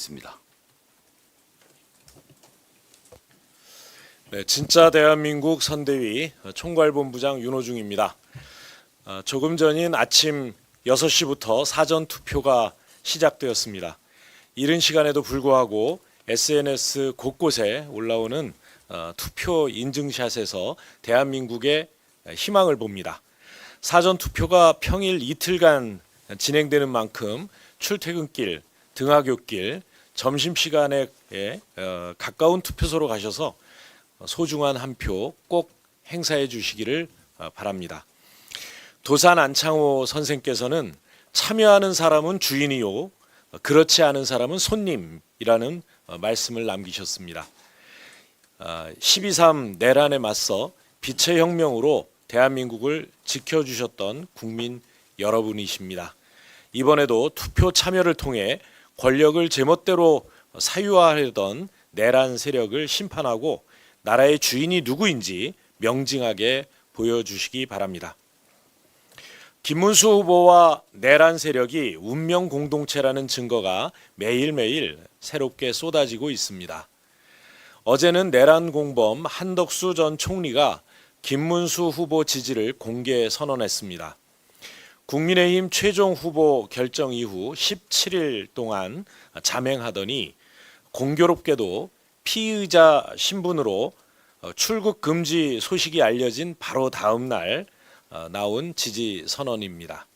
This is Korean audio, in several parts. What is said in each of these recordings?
있습니다. 네, 진짜 대한민국 선대위 총괄본부장 윤호중입니다. 조금 전인 아침 6시부터 사전 투표가 시작되었습니다. 이른 시간에도 불구하고 SNS 곳곳에 올라오는 투표 인증샷에서 대한민국의 희망을 봅니다. 사전 투표가 평일 이틀간 진행되는 만큼 출퇴근길, 등하굣길, 점심시간에 가까운 투표소로 가셔서 소중한 한 표 꼭 행사해 주시기를 바랍니다. 도산 안창호 선생께서는 참여하는 사람은 주인이요, 그렇지 않은 사람은 손님이라는 말씀을 남기셨습니다. 12.3 내란에 맞서 빛의 혁명으로 대한민국을 지켜주셨던 국민 여러분이십니다. 이번에도 투표 참여를 통해 권력을 제멋대로 사유화하려던 내란 세력을 심판하고 나라의 주인이 누구인지 명징하게 보여주시기 바랍니다. 김문수 후보와 내란 세력이 운명 공동체라는 증거가 매일매일 새롭게 쏟아지고 있습니다. 어제는 내란 공범 한덕수 전 총리가 김문수 후보 지지를 공개 선언했습니다. 국민의힘 최종 후보 결정 이후 17일 동안 잠행하더니 공교롭게도 피의자 신분으로 출국 금지 소식이 알려진 바로 다음 날 나온 지지 선언입니다.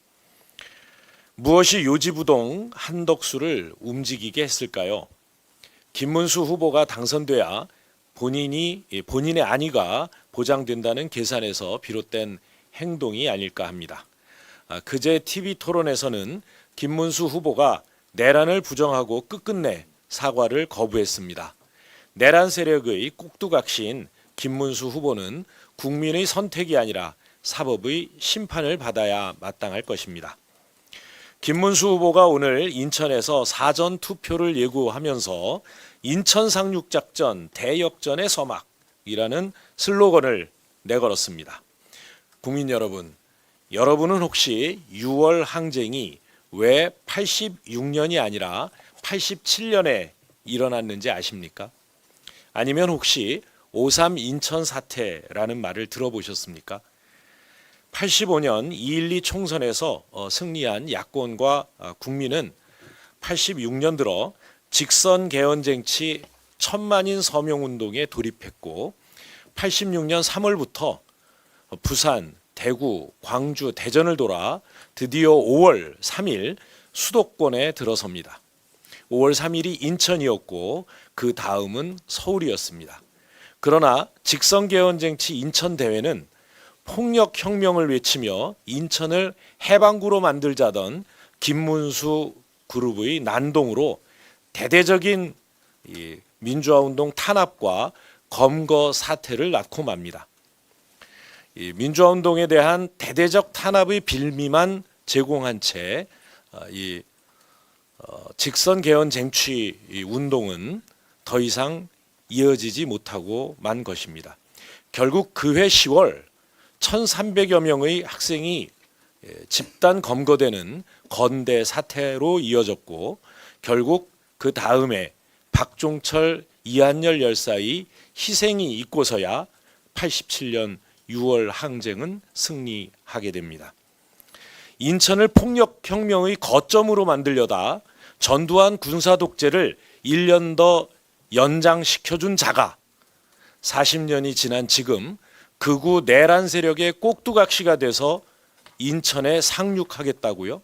무엇이 요지부동 한덕수를 움직이게 했을까요? 김문수 후보가 당선돼야 본인의 안위가 보장된다는 계산에서 비롯된 행동이 아닐까 합니다. 그제 TV 토론에서는 김문수 후보가 내란을 부정하고 끝끝내 사과를 거부했습니다. 내란 세력의 꼭두각시인 김문수 후보는 국민의 선택이 아니라 사법의 심판을 받아야 마땅할 것입니다. 김문수 후보가 오늘 인천에서 사전 투표를 예고하면서 인천 상륙작전 대역전의 서막이라는 슬로건을 내걸었습니다. 국민 여러분, 여러분은 혹시 6월 항쟁이 왜 86년이 아니라 87년에 일어났는지 아십니까? 아니면 혹시 5.3 인천 사태라는 말을 들어보셨습니까? 85년 2.12 총선에서 승리한 야권과 국민은 86년 들어 직선 개헌 쟁취 천만인 서명운동에 돌입했고 86년 3월부터 부산, 대구, 광주, 대전을 돌아 드디어 5월 3일 수도권에 들어섭니다. 5월 3일이 인천이었고 그 다음은 서울이었습니다. 그러나 직선개헌쟁취 인천대회는 폭력혁명을 외치며 인천을 해방구로 만들자던 김문수 그룹의 난동으로 대대적인 민주화운동 탄압과 검거 사태를 낳고 맙니다. 민주화운동에 대한 대대적 탄압의 빌미만 제공한 채 직선개헌 쟁취 운동은 더 이상 이어지지 못하고 만 것입니다. 결국 그해 10월 1,300여 명의 학생이 집단 검거되는 건대 사태로 이어졌고 결국 그 다음에 박종철, 이한열 열사의 희생이 있고서야 87년 6월 항쟁은 승리하게 됩니다. 인천을 폭력혁명의 거점으로 만들려다 전두환 군사독재를 1년 더 연장시켜준 자가 40년이 지난 지금 극우 내란 세력의 꼭두각시가 돼서 인천에 상륙하겠다고요?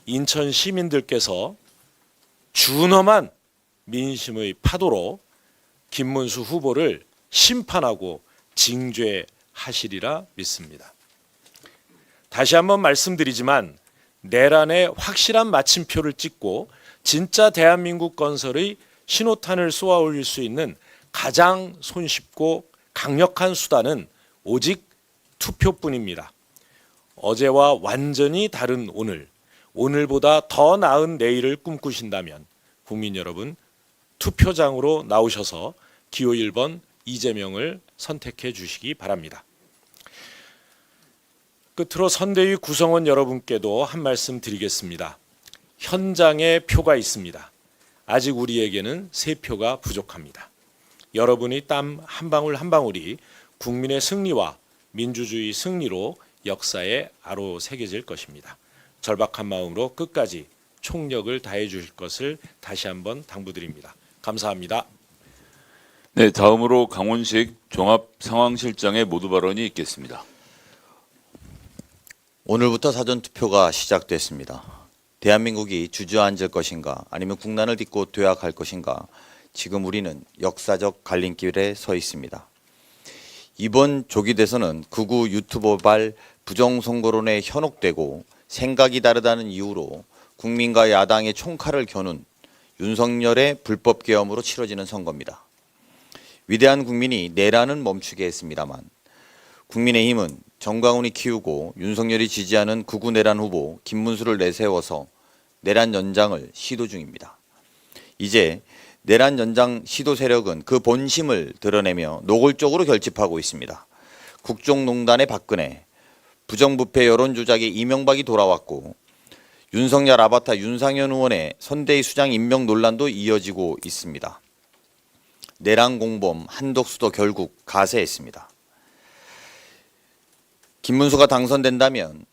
인천 시민들께서 준엄한 민심의 파도로 김문수 후보를 심판하고 징죄하시리라 믿습니다. 다시 한번 말씀드리지만 내란에 확실한 마침표를 찍고 진짜 대한민국 건설의 신호탄을 쏘아 올릴 수 있는 가장 손쉽고 강력한 수단은 오직 투표뿐입니다. 어제와 완전히 다른 오늘, 오늘보다 더 나은 내일을 꿈꾸신다면 국민 여러분 투표장으로 나오셔서 기호 1번 이재명을 선택해 주시기 바랍니다. 끝으로 선대위 구성원 여러분께도 한 말씀 드리겠습니다. 현장에 표가 있습니다. 아직 우리에게는 3표가 부족합니다. 여러분이 땀 한 방울 한 방울이 국민의 승리와 민주주의 승리로 역사에 아로 새겨질 것입니다. 절박한 마음으로 끝까지 총력을 다해 주실 것을 다시 한번 당부드립니다. 감사합니다. 네, 다음으로 강훈식 종합상황실장의 모두 발언이 있겠습니다. 오늘부터 사전투표가 시작됐습니다. 대한민국이 주저앉을 것인가 아니면 국난을 딛고 도약할 것인가, 지금 우리는 역사적 갈림길에 서 있습니다. 이번 조기 대선은 극우 유튜버발 부정선거론에 현혹되고 생각이 다르다는 이유로 국민과 야당의 총칼을 겨눈 윤석열의 불법 계엄으로 치러지는 선거입니다. 위대한 국민이 내란은 멈추게 했습니다만 국민의힘은 정광훈이 키우고 윤석열이 지지하는 극우 내란 후보 김문수를 내세워서 내란 연장을 시도 중입니다. 이제 내란 연장 시도 세력은 그 본심을 드러내며 노골적으로 결집하고 있습니다. 국정농단의 박근혜, 부정부패 여론조작의 이명박이 돌아왔고 윤석열 아바타 윤상현 의원의 선대위 수장 임명 논란도 이어지고 있습니다. 내란 공범 한덕수도 결국 가세했습니다. 김문수가 당선된다면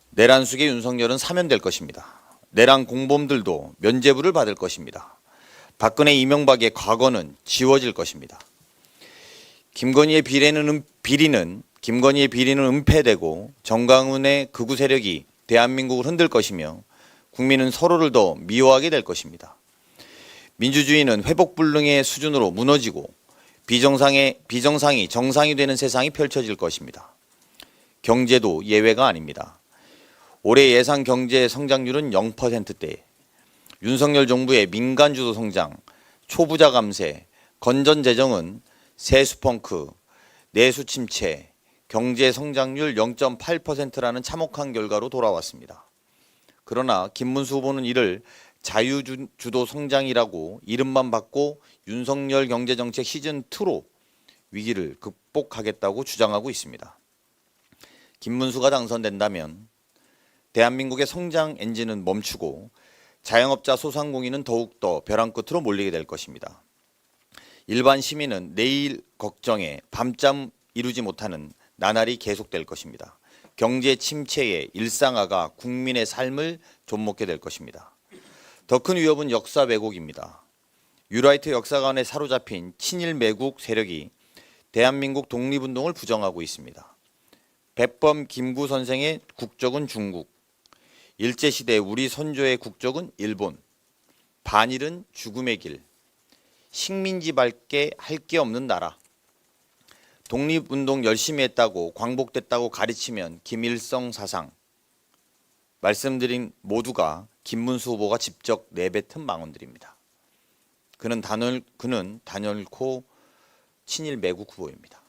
내란 숙의 윤석열은 사면될 것입니다. 내란 공범들도 면죄부를 받을 것입니다. 박근혜 이명박의 과거는 지워질 것입니다. 김건희의 비리는 은폐되고 정광훈의 극우 세력이 대한민국을 흔들 것이며 국민은 서로를 더 미워하게 될 것입니다. 민주주의는 회복불능의 수준으로 무너지고 비정상이 정상이 되는 세상이 펼쳐질 것입니다. 경제도 예외가 아닙니다. 올해 예상 경제 성장률은 0%대, 윤석열 정부의 민간주도 성장, 초부자 감세, 건전 재정은 세수 펑크, 내수 침체, 경제 성장률 0.8%라는 참혹한 결과로 돌아왔습니다. 그러나 김문수 후보는 이를 자유주도 성장이라고 이름만 받고 윤석열 경제정책 시즌2로 위기를 극복하겠다고 주장하고 있습니다. 김문수가 당선된다면 대한민국의 성장 엔진은 멈추고 자영업자 소상공인은 더욱더 벼랑 끝으로 몰리게 될 것입니다. 일반 시민은 내일 걱정에 밤잠 이루지 못하는 나날이 계속될 것입니다. 경제 침체의 일상화가 국민의 삶을 좀먹게 될 것입니다. 더 큰 위협은 역사 왜곡입니다. 유라이트 역사관에 사로잡힌 친일 매국 세력이 대한민국 독립운동을 부정하고 있습니다. 백범 김구 선생의 국적은 중국, 일제시대 우리 선조의 국적은 일본, 반일은 죽음의 길, 식민지밖에 할 게 없는 나라, 독립운동 열심히 했다고 광복됐다고 가르치면 김일성 사상, 말씀드린 모두가 김문수 후보가 직접 내뱉은 망언들입니다. 그는 단연코 친일 매국 후보입니다.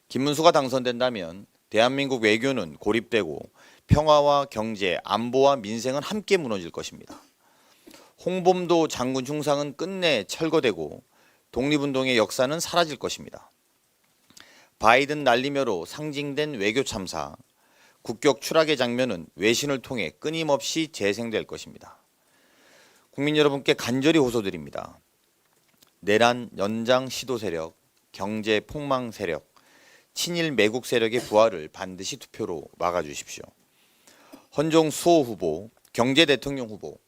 김문수가 당선된다면 대한민국 외교는 고립되고 평화와 경제, 안보와 민생은 함께 무너질 것입니다. 홍범도 장군 흉상은 끝내 철거되고 독립운동의 역사는 사라질 것입니다. 바이든 날리며로 상징된 외교 참사, 국격 추락의 장면은 외신을 통해 끊임없이 재생될 것입니다. 국민 여러분께 간절히 호소드립니다. 내란 연장 시도 세력, 경제 폭망 세력, 친일 매국 세력의 부활을 반드시 투표로 막아주십시오. 헌정 수호 후보, 경제 대통령 후보,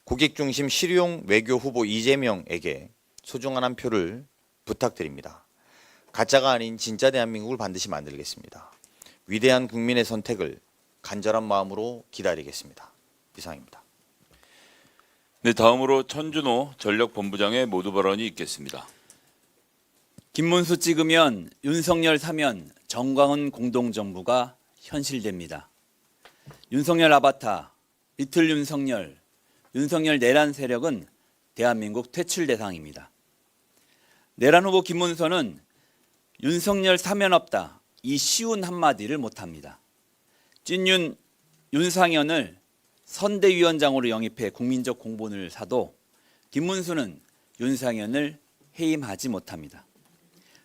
국익 중심 실용 외교 후보 이재명에게 소중한 한 표를 부탁드립니다. 가짜가 아닌 진짜 대한민국을 반드시 만들겠습니다. 위대한 국민의 선택을 간절한 마음으로 기다리겠습니다. 이상입니다. 네, 다음으로 천준호 전력본부장의 모두 발언이 있겠습니다. 김문수 찍으면 윤석열 사면 정광훈 공동정부가 현실됩니다. 윤석열 아바타, 리틀 윤석열, 윤석열 내란 세력은 대한민국 퇴출 대상입니다. 내란 후보 김문수는 윤석열 사면 없다, 이 쉬운 한마디를 못합니다. 찐윤 윤상현을 선대위원장으로 영입해 국민적 공분을 사도 김문수는 윤상현을 해임하지 못합니다.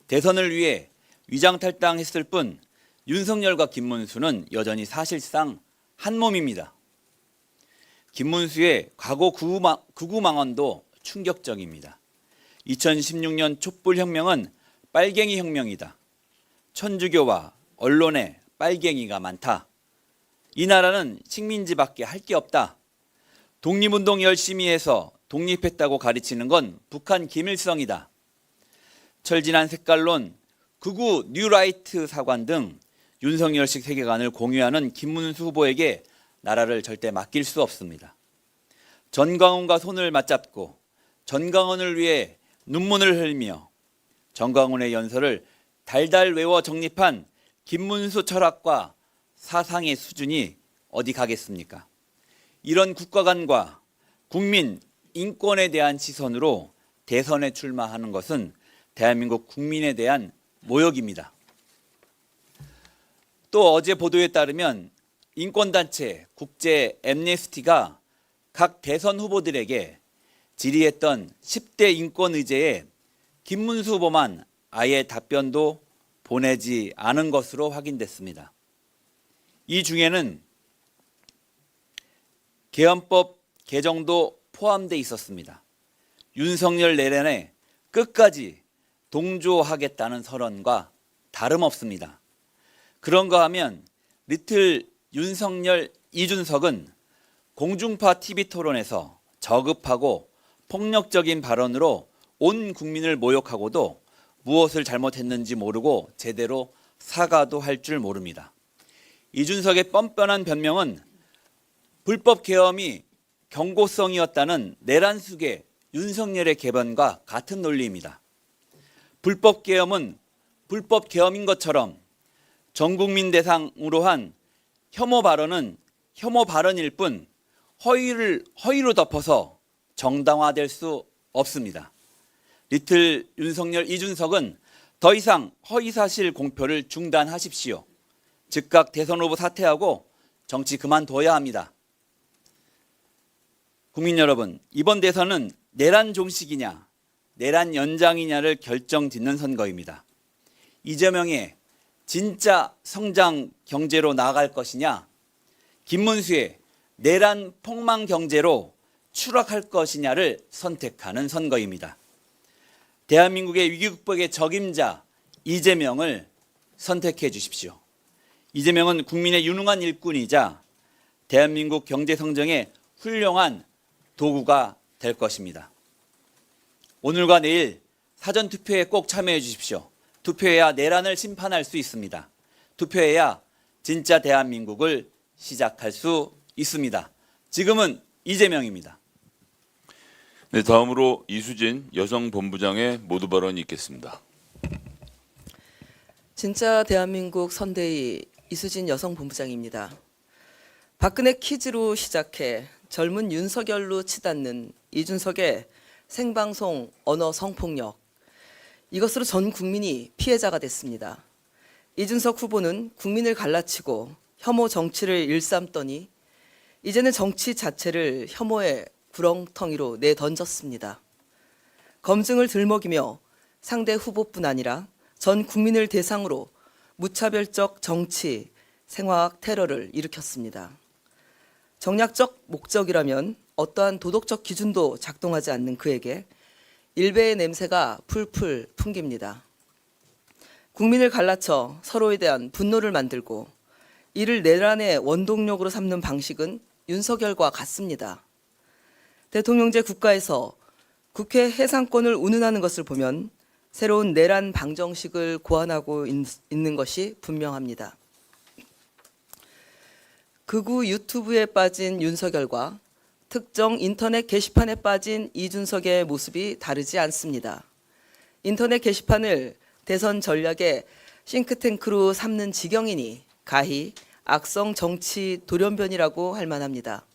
대선을 위해 위장탈당했을 뿐 윤석열과 김문수는 여전히 사실상 한 몸입니다. 김문수의 과거 극우망언도 충격적입니다. 2016년 촛불혁명은 빨갱이 혁명이다. 천주교와 언론에 빨갱이가 많다. 이 나라는 식민지밖에 할 게 없다. 독립운동 열심히 해서 독립했다고 가르치는 건 북한 김일성이다. 철진한 색깔론, 극우 뉴라이트 사관 등 윤석열식 세계관을 공유하는 김문수 후보에게 나라를 절대 맡길 수 없습니다. 전광훈과 손을 맞잡고 전광훈을 위해 눈물을 흘리며 전광훈의 연설을 달달 외워 정립한 김문수 철학과 사상의 수준이 어디 가겠습니까? 이런 국가관과 국민 인권에 대한 시선으로 대선에 출마하는 것은 대한민국 국민에 대한 모욕입니다. 또 어제 보도에 따르면 인권단체 국제 앰네스티가 각 대선 후보들에게 질의했던 10대 인권 의제에 김문수 후보만 아예 답변도 보내지 않은 것으로 확인됐습니다. 이 중에는 개헌법 개정도 포함돼 있었습니다. 윤석열 내란에 끝까지 동조하겠다는 선언과 다름없습니다. 그런가 하면 리틀 윤석열 이준석은 공중파 TV 토론에서 저급하고 폭력적인 발언으로 온 국민을 모욕하고도 무엇을 잘못했는지 모르고 제대로 사과도 할 줄 모릅니다. 이준석의 뻔뻔한 변명은 불법 계엄이 경고성이었다는 내란 속의 윤석열의 개변과 같은 논리입니다. 불법 계엄은 불법 계엄인 것처럼 전 국민 대상으로 한 혐오 발언은 혐오 발언일 뿐 허위로 덮어서 정당화될 수 없습니다. 리틀 윤석열 이준석은 더 이상 허위사실 공표를 중단하십시오. 즉각 대선 후보 사퇴하고 정치 그만둬야 합니다. 국민 여러분, 이번 대선은 내란 종식이냐, 내란 연장이냐를 결정짓는 선거입니다. 이재명의 진짜 성장 경제로 나아갈 것이냐, 김문수의 내란 폭망 경제로 추락할 것이냐를 선택하는 선거입니다. 대한민국의 위기 극복의 적임자 이재명을 선택해 주십시오. 이재명은 국민의 유능한 일꾼이자 대한민국 경제 성장의 훌륭한 도구가 될 것입니다. 오늘과 내일 사전투표에 꼭 참여해 주십시오. 투표해야 내란을 심판할 수 있습니다. 투표해야 진짜 대한민국을 시작할 수 있습니다. 지금은 이재명입니다. 네, 다음으로 이수진 여성본부장의 모두 발언이 있겠습니다. 진짜 대한민국 선대위 이수진 여성본부장입니다. 박근혜 퀴즈로 시작해 젊은 윤석열로 치닫는 이준석의 생방송 언어 성폭력, 이것으로 전 국민이 피해자가 됐습니다. 이준석 후보는 국민을 갈라치고 혐오 정치를 일삼더니 이제는 정치 자체를 혐오의 구렁텅이로 내던졌습니다. 검증을 들먹이며 상대 후보뿐 아니라 전 국민을 대상으로 무차별적 정치, 생화학 테러를 일으켰습니다. 정략적 목적이라면 어떠한 도덕적 기준도 작동하지 않는 그에게 일배의 냄새가 풀풀 풍깁니다. 국민을 갈라쳐 서로에 대한 분노를 만들고 이를 내란의 원동력으로 삼는 방식은 윤석열과 같습니다. 대통령제 국가에서 국회 해상권을 운운하는 것을 보면 새로운 내란 방정식을 고안하고 있는 것이 분명합니다. 극우 유튜브에 빠진 윤석열과 특정 인터넷 게시판에 빠진 이준석의 모습이 다르지 않습니다. 인터넷 게시판을 대선 전략의 싱크탱크로 삼는 지경이니 가히 악성 정치 돌연변이라고 할 만합니다.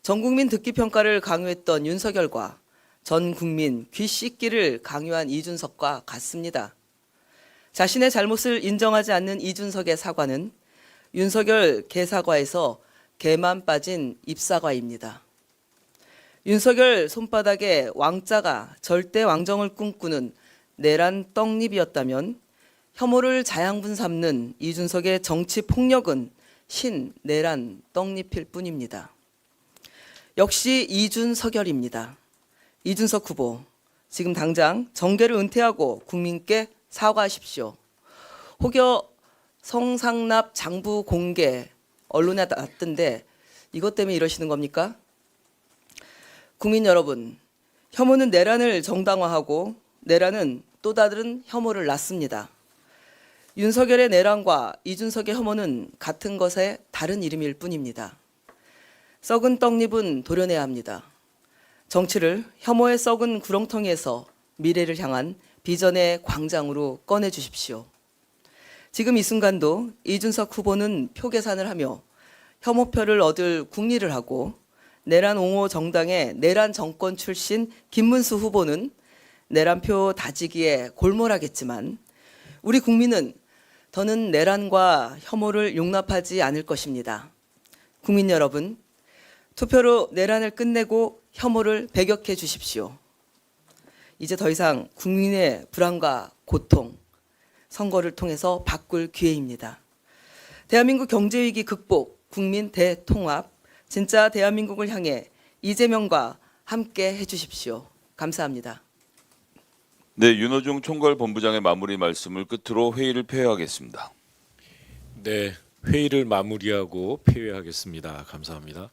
전 국민 듣기 평가를 강요했던 윤석열과 전 국민 귀 씻기를 강요한 이준석과 같습니다. 자신의 잘못을 인정하지 않는 이준석의 사과는 윤석열 개사과에서 개만 빠진 입사과입니다. 윤석열 손바닥에 왕자가 절대 왕정을 꿈꾸는 내란 떡잎이었다면 혐오를 자양분 삼는 이준석의 정치 폭력은 신내란 떡잎일 뿐입니다. 역시 이준석열입니다. 이준석 후보, 지금 당장 정계를 은퇴하고 국민께 사과하십시오. 혹여 성상납 장부 공개 언론에 났던데 이것 때문에 이러시는 겁니까? 국민 여러분, 혐오는 내란을 정당화하고 내란은 또 다른 혐오를 낳습니다. 윤석열의 내란과 이준석의 혐오는 같은 것의 다른 이름일 뿐입니다. 썩은 떡잎은 도려내야 합니다. 정치를 혐오의 썩은 구렁텅이에서 미래를 향한 비전의 광장으로 꺼내 주십시오. 지금 이 순간도 이준석 후보는 표 계산을 하며 혐오표를 얻을 궁리를 하고 내란 옹호 정당의 내란 정권 출신 김문수 후보는 내란표 다지기에 골몰하겠지만 우리 국민은 더는 내란과 혐오를 용납하지 않을 것입니다. 국민 여러분, 투표로 내란을 끝내고 혐오를 배격해 주십시오. 이제 더 이상 국민의 불안과 고통, 선거를 통해서 바꿀 기회입니다. 대한민국 경제위기 극복, 국민 대통합, 진짜 대한민국을 향해 이재명과 함께 해주십시오. 감사합니다. 네, 윤호중 총괄본부장의 마무리 말씀을 끝으로 회의를 폐회하겠습니다. 네, 회의를 마무리하고 폐회하겠습니다. 감사합니다.